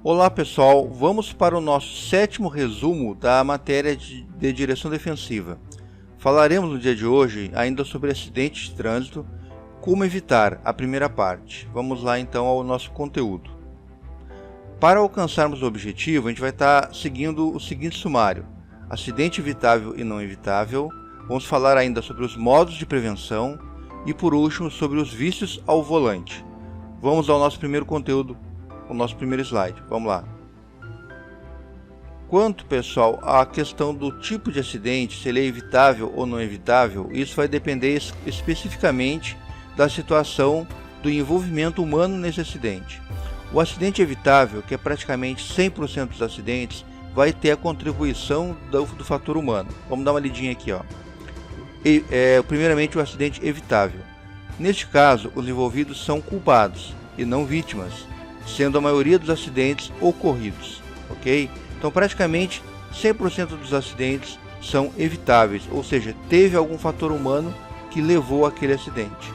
Olá pessoal, vamos para o nosso sétimo resumo da matéria de direção defensiva. Falaremos no dia de hoje ainda sobre acidentes de trânsito, como evitar a primeira parte. Vamos lá então ao nosso conteúdo. Para alcançarmos o objetivo, a gente vai estar seguindo o seguinte sumário: acidente evitável e não evitável. Vamos falar ainda sobre os modos de prevenção e por último sobre os vícios ao volante. Vamos ao nosso primeiro conteúdo, o nosso primeiro slide. Vamos lá. Quanto, pessoal, à questão do tipo de acidente, se ele é evitável ou não evitável, isso vai depender especificamente da situação do envolvimento humano nesse acidente. O acidente evitável, que é praticamente 100% dos acidentes, vai ter a contribuição do fator humano. Vamos dar uma lidinha aqui, ó. Primeiramente, o acidente evitável. Neste caso, os envolvidos são culpados e não vítimas, sendo a maioria dos acidentes ocorridos, ok? Então, praticamente 100% dos acidentes são evitáveis, ou seja, teve algum fator humano que levou àquele acidente.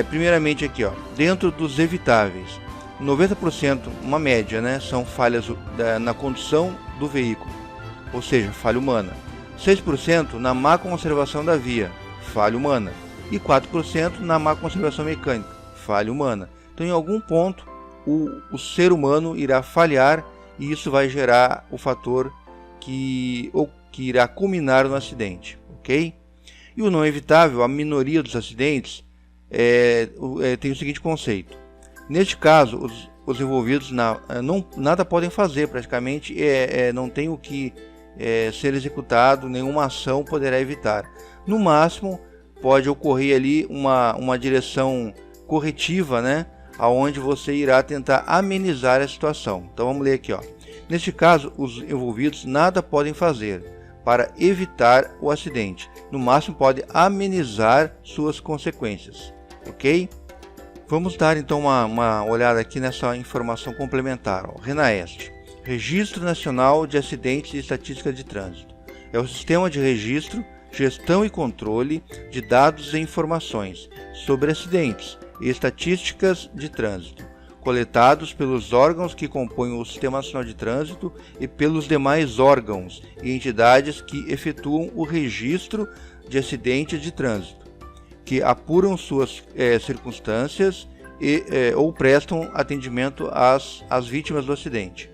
Primeiramente aqui, ó, dentro dos evitáveis, 90%, uma média, né, são falhas na condução do veículo, ou seja, falha humana. 6% na má conservação da via, falha humana. E 4% na má conservação mecânica, falha humana. Então, em algum ponto, o ser humano irá falhar e isso vai gerar o fator que irá culminar no acidente, ok? E o não evitável, a minoria dos acidentes, tem o seguinte conceito. Neste caso, os envolvidos nada podem fazer, praticamente não tem o que ser executado, nenhuma ação poderá evitar. No máximo, pode ocorrer ali uma direção corretiva, né? Aonde você irá tentar amenizar a situação. Então vamos ler aqui, ó. Neste caso, os envolvidos nada podem fazer para evitar o acidente. No máximo, pode amenizar suas consequências, ok? Vamos dar então uma olhada aqui nessa informação complementar, ó. RENAEST, Registro Nacional de Acidentes e Estatística de Trânsito. É o sistema de registro, gestão e controle de dados e informações sobre acidentes e estatísticas de trânsito, coletados pelos órgãos que compõem o Sistema Nacional de Trânsito e pelos demais órgãos e entidades que efetuam o registro de acidentes de trânsito, que apuram suas circunstâncias ou prestam atendimento às vítimas do acidente.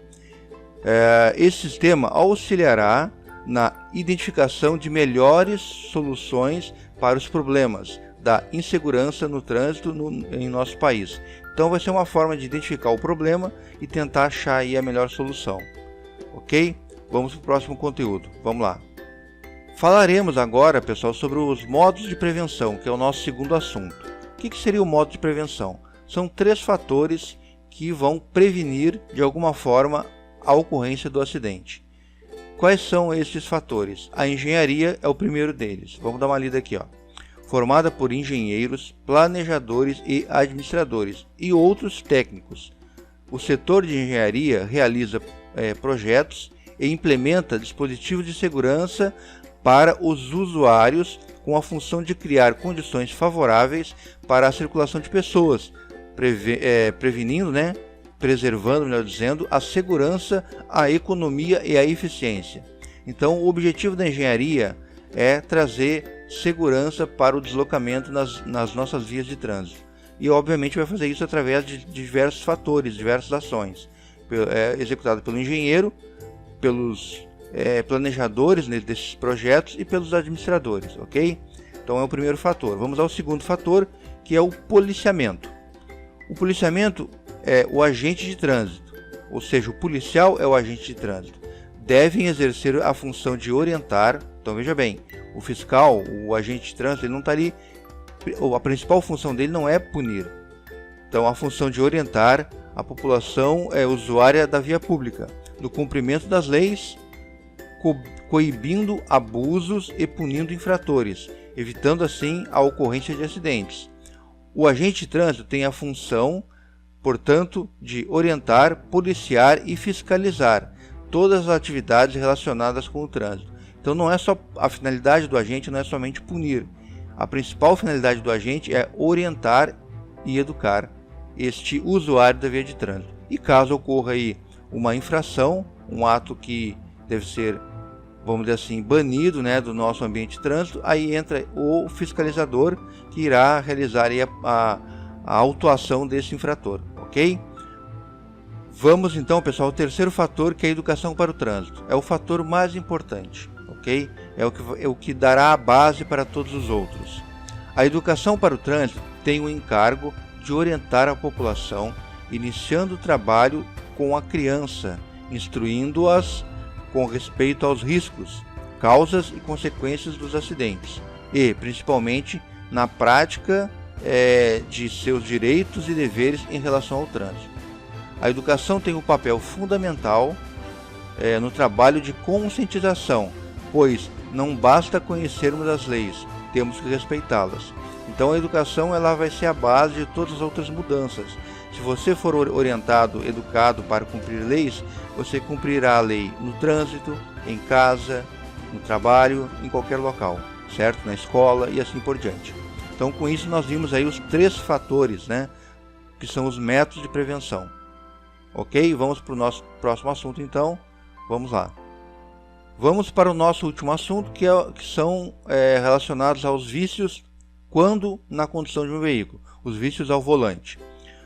Esse sistema auxiliará na identificação de melhores soluções para os problemas da insegurança no trânsito em nosso país. Então vai ser uma forma de identificar o problema e tentar achar aí a melhor solução, ok? Vamos para o próximo conteúdo, vamos lá. Falaremos agora, pessoal, sobre os modos de prevenção, que é o nosso segundo assunto. O que seria o modo de prevenção? São 3 fatores que vão prevenir de alguma forma a ocorrência do acidente. Quais são esses fatores? A engenharia é o primeiro deles. Vamos dar uma lida aqui, ó. Formada por engenheiros, planejadores e administradores e outros técnicos. O setor de engenharia realiza projetos e implementa dispositivos de segurança para os usuários com a função de criar condições favoráveis para a circulação de pessoas, prevenindo, né, preservando, melhor dizendo, a segurança, a economia e a eficiência. Então, o objetivo da engenharia é trazer segurança para o deslocamento nas nossas vias de trânsito. E, obviamente, vai fazer isso através de diversos fatores, diversas ações, executadas pelo engenheiro, pelos planejadores desses projetos e pelos administradores, ok? Então, é o primeiro fator. Vamos ao segundo fator, que é o policiamento. O policiamento é o agente de trânsito, ou seja, o policial é o agente de trânsito. Devem exercer a função de orientar. Então veja bem, o fiscal, o agente de trânsito, ele não está ali, a principal função dele não é punir. Então a função de orientar a população usuária da via pública, no cumprimento das leis, coibindo abusos e punindo infratores, evitando assim a ocorrência de acidentes. O agente de trânsito tem a função, portanto, de orientar, policiar e fiscalizar todas as atividades relacionadas com o trânsito. Então não é só a finalidade do agente, não é somente punir. A principal finalidade do agente é orientar e educar este usuário da via de trânsito. E caso ocorra aí uma infração, um ato que deve ser, vamos dizer assim, banido, né, do nosso ambiente de trânsito, aí entra o fiscalizador que irá realizar aí a autuação desse infrator, ok? Vamos então, pessoal, ao terceiro fator, que é a educação para o trânsito. É o fator mais importante, ok? É o que dará a base para todos os outros. A educação para o trânsito tem o encargo de orientar a população, iniciando o trabalho com a criança, instruindo-as com respeito aos riscos, causas e consequências dos acidentes e, principalmente, na prática de seus direitos e deveres em relação ao trânsito. A educação tem um papel fundamental no trabalho de conscientização, pois não basta conhecermos as leis, temos que respeitá-las. Então a educação ela vai ser a base de todas as outras mudanças. Se você for orientado, educado para cumprir leis, você cumprirá a lei no trânsito, em casa, no trabalho, em qualquer local, certo? Na escola e assim por diante. Então com isso nós vimos aí os 3 fatores, né, que são os métodos de prevenção. Ok? Vamos para o nosso próximo assunto então. Vamos lá. Vamos para o nosso último assunto, que são relacionados aos vícios quando na condução de um veículo. Os vícios ao volante.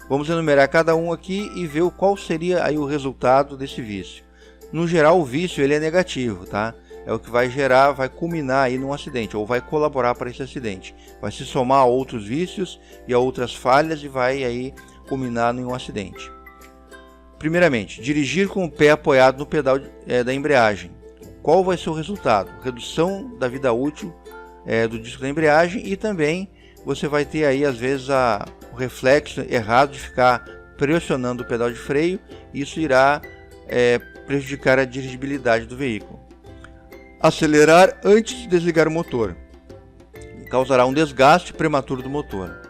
Vamos enumerar cada um aqui e ver qual seria aí o resultado desse vício. No geral, o vício ele é negativo, tá? É o que vai gerar, vai culminar aí num acidente, ou vai colaborar para esse acidente. Vai se somar a outros vícios e a outras falhas e vai aí culminar em um acidente. Primeiramente, dirigir com o pé apoiado no pedal da embreagem. Qual vai ser o resultado? Redução da vida útil do disco da embreagem e também você vai ter aí às vezes o reflexo errado de ficar pressionando o pedal de freio. Isso irá prejudicar a dirigibilidade do veículo. Acelerar antes de desligar o motor. Causará um desgaste prematuro do motor.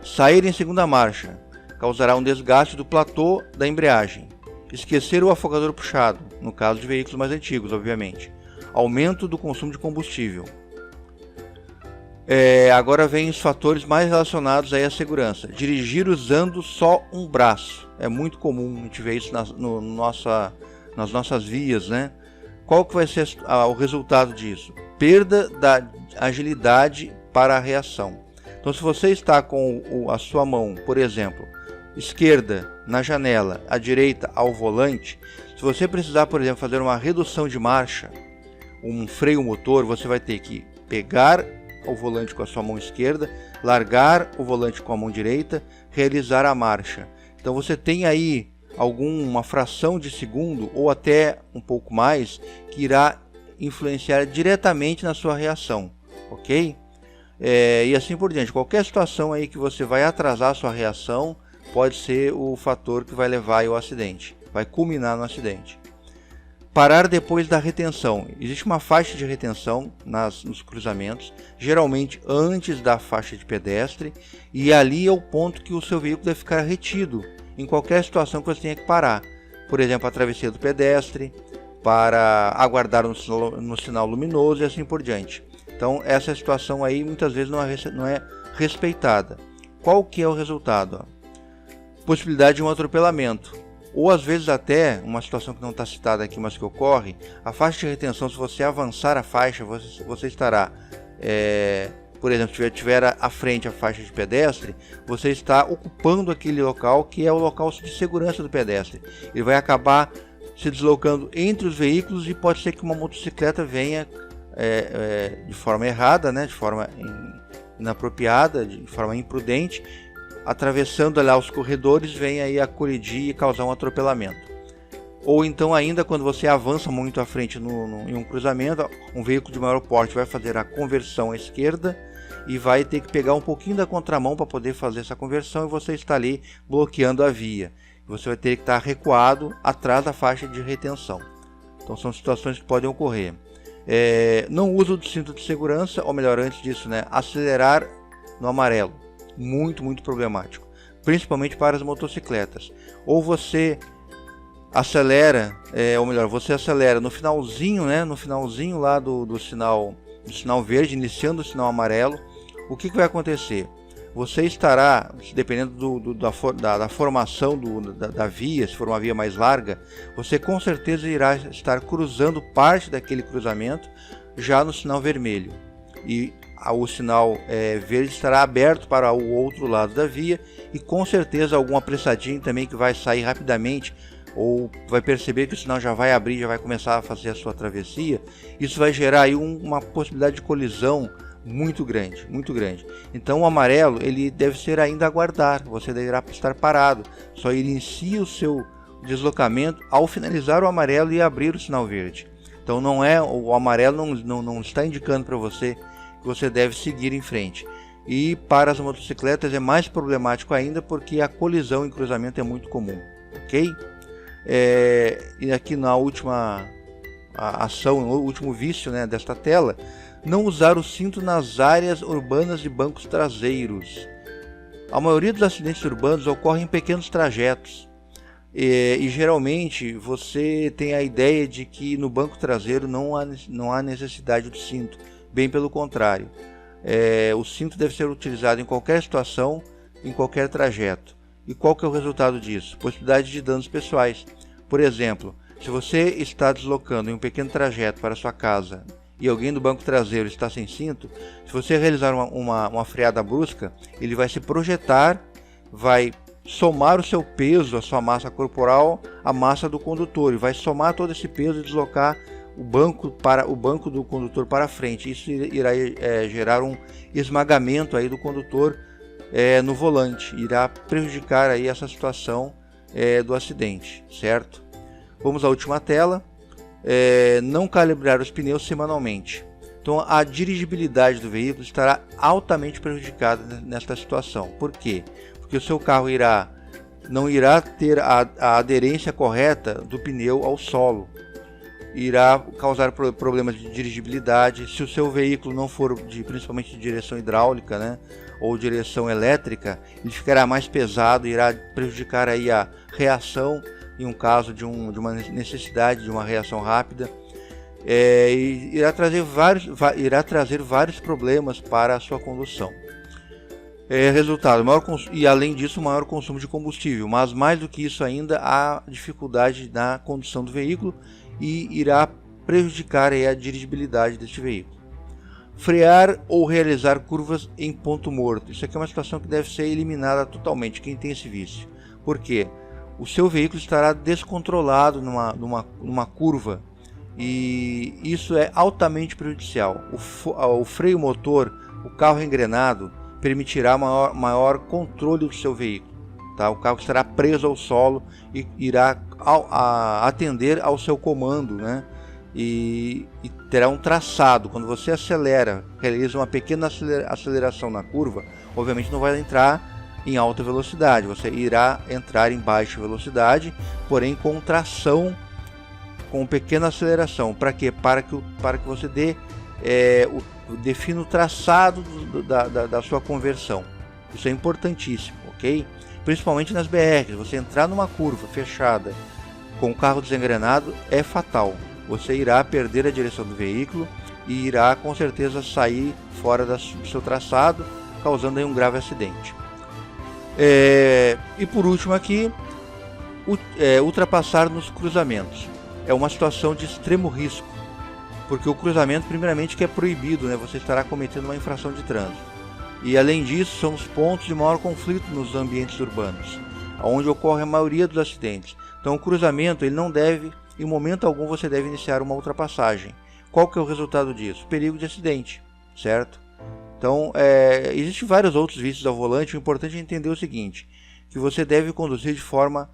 Sair em segunda marcha. Causará um desgaste do platô da embreagem. Esquecer o afogador puxado, no caso de veículos mais antigos, obviamente. Aumento do consumo de combustível. Agora vem os fatores mais relacionados aí à segurança. Dirigir usando só um braço. É muito comum a gente ver isso nas nossas vias, né? Qual que vai ser o resultado disso? Perda da agilidade para a reação. Então, se você está com a sua mão, por exemplo, esquerda na janela, a direita ao volante, se você precisar, por exemplo, fazer uma redução de marcha, um freio motor, você vai ter que pegar o volante com a sua mão esquerda, largar o volante com a mão direita, realizar a marcha. Então você tem aí uma fração de segundo ou até um pouco mais que irá influenciar diretamente na sua reação, ok? E assim por diante. Qualquer situação aí que você vai atrasar a sua reação pode ser o fator que vai levar ao acidente, vai culminar no acidente. Parar depois da retenção. Existe uma faixa de retenção nos cruzamentos, geralmente antes da faixa de pedestre, e ali é o ponto que o seu veículo deve ficar retido em qualquer situação que você tenha que parar. Por exemplo, a travessia do pedestre, para aguardar no sinal luminoso e assim por diante. Então essa situação aí muitas vezes não é respeitada. Qual que é o resultado? Possibilidade de um atropelamento. Ou às vezes até, uma situação que não está citada aqui, mas que ocorre, a faixa de retenção, se você avançar a faixa, você estará, por exemplo, se tiver à frente a faixa de pedestre, você está ocupando aquele local que é o local de segurança do pedestre. Ele vai acabar se deslocando entre os veículos e pode ser que uma motocicleta venha de forma errada, né, de forma inapropriada, de forma imprudente, atravessando lá os corredores, vem aí a colidir e causar um atropelamento. Ou então ainda quando você avança muito à frente em um cruzamento, um veículo de maior porte vai fazer a conversão à esquerda e vai ter que pegar um pouquinho da contramão para poder fazer essa conversão e você está ali bloqueando a via. Você vai ter que estar recuado atrás da faixa de retenção. Então são situações que podem ocorrer. Não uso do cinto de segurança, ou melhor, antes disso, né, acelerar no amarelo. Muito problemático, principalmente para as motocicletas. Ou você acelera, você acelera no finalzinho, né, no finalzinho lá do sinal verde, iniciando o sinal amarelo. O que vai acontecer? você estará, dependendo da formação da via, se for uma via mais larga, você com certeza irá estar cruzando parte daquele cruzamento já no sinal vermelho. E o sinal verde estará aberto para o outro lado da via, e com certeza algum apressadinho também que vai sair rapidamente, ou vai perceber que o sinal já vai abrir, já vai começar a fazer a sua travessia. Isso vai gerar aí uma possibilidade de colisão muito grande, muito grande. Então o amarelo ele deve ser ainda aguardar, você deverá estar parado, só inicia o seu deslocamento ao finalizar o amarelo e abrir o sinal verde. Então o amarelo não está indicando para você que você deve seguir em frente. E para as motocicletas é mais problemático ainda, porque a colisão em cruzamento é muito comum, ok? E aqui na última ação, no último vício, né, desta tela, não usar o cinto nas áreas urbanas de bancos traseiros. A maioria dos acidentes urbanos ocorrem em pequenos trajetos, e geralmente você tem a ideia de que no banco traseiro não há necessidade do cinto, bem pelo contrário. O cinto deve ser utilizado em qualquer situação, em qualquer trajeto. E qual que é o resultado disso? Possibilidade de danos pessoais. Por exemplo, se você está deslocando em um pequeno trajeto para sua casa e alguém do banco traseiro está sem cinto, se você realizar uma freada brusca, ele vai se projetar, vai somar o seu peso, a sua massa corporal, à massa do condutor, e vai somar todo esse peso e deslocar o banco do condutor para frente. Isso irá gerar um esmagamento aí do condutor no volante, irá prejudicar aí essa situação do acidente, certo? Vamos à última tela. Não calibrar os pneus semanalmente. Então a dirigibilidade do veículo estará altamente prejudicada nesta situação. Por quê? Porque o seu carro não irá ter a aderência correta do pneu ao solo, irá causar problemas de dirigibilidade. Se o seu veículo não for principalmente de direção hidráulica, né, ou direção elétrica, ele ficará mais pesado, irá prejudicar aí a reação em um caso de uma necessidade de uma reação rápida, e irá trazer vários problemas para a sua condução. Resultado, e além disso, maior consumo de combustível, mas mais do que isso ainda, a dificuldade na condução do veículo, e irá prejudicar aí a dirigibilidade deste veículo. Frear ou realizar curvas em ponto morto. Isso aqui é uma situação que deve ser eliminada totalmente, quem tem esse vício. Por quê? O seu veículo estará descontrolado numa curva, e isso é altamente prejudicial. O freio motor, o carro engrenado, permitirá maior controle do seu veículo. Tá? O carro estará preso ao solo e irá atender ao seu comando, né? E terá um traçado. Quando você acelera, realiza uma pequena aceleração na curva, obviamente não vai entrar em alta velocidade, você irá entrar em baixa velocidade, porém com tração, com pequena aceleração. Para quê? Para que você defina o traçado da sua conversão. Isso é importantíssimo, ok? Principalmente nas BRs, você entrar numa curva fechada com o carro desengrenado é fatal. Você irá perder a direção do veículo e irá com certeza sair fora do seu traçado, causando aí um grave acidente. E por último aqui, ultrapassar nos cruzamentos. É uma situação de extremo risco, porque o cruzamento primeiramente que é proibido, né? Você estará cometendo uma infração de trânsito. E além disso, são os pontos de maior conflito nos ambientes urbanos, onde ocorre a maioria dos acidentes. Então o cruzamento, ele não deve, em momento algum você deve iniciar uma ultrapassagem. Qual que é o resultado disso? Perigo de acidente, certo? Então, existem vários outros vícios ao volante. O importante é entender o seguinte, que você deve conduzir de forma,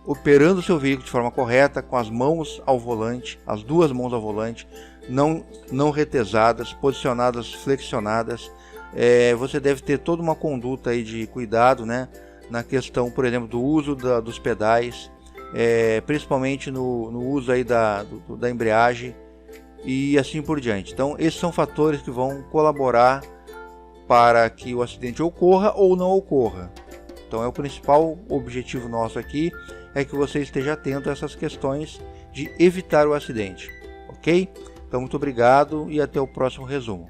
operando o seu veículo de forma correta, com as mãos ao volante, as duas mãos ao volante, não retesadas, posicionadas, flexionadas. Você deve ter toda uma conduta aí de cuidado, né, na questão, por exemplo, do uso dos pedais, principalmente no uso aí da embreagem, e assim por diante. Então esses são fatores que vão colaborar para que o acidente ocorra ou não ocorra. Então o principal objetivo nosso aqui é que você esteja atento a essas questões de evitar o acidente, ok? Então muito obrigado e até o próximo resumo.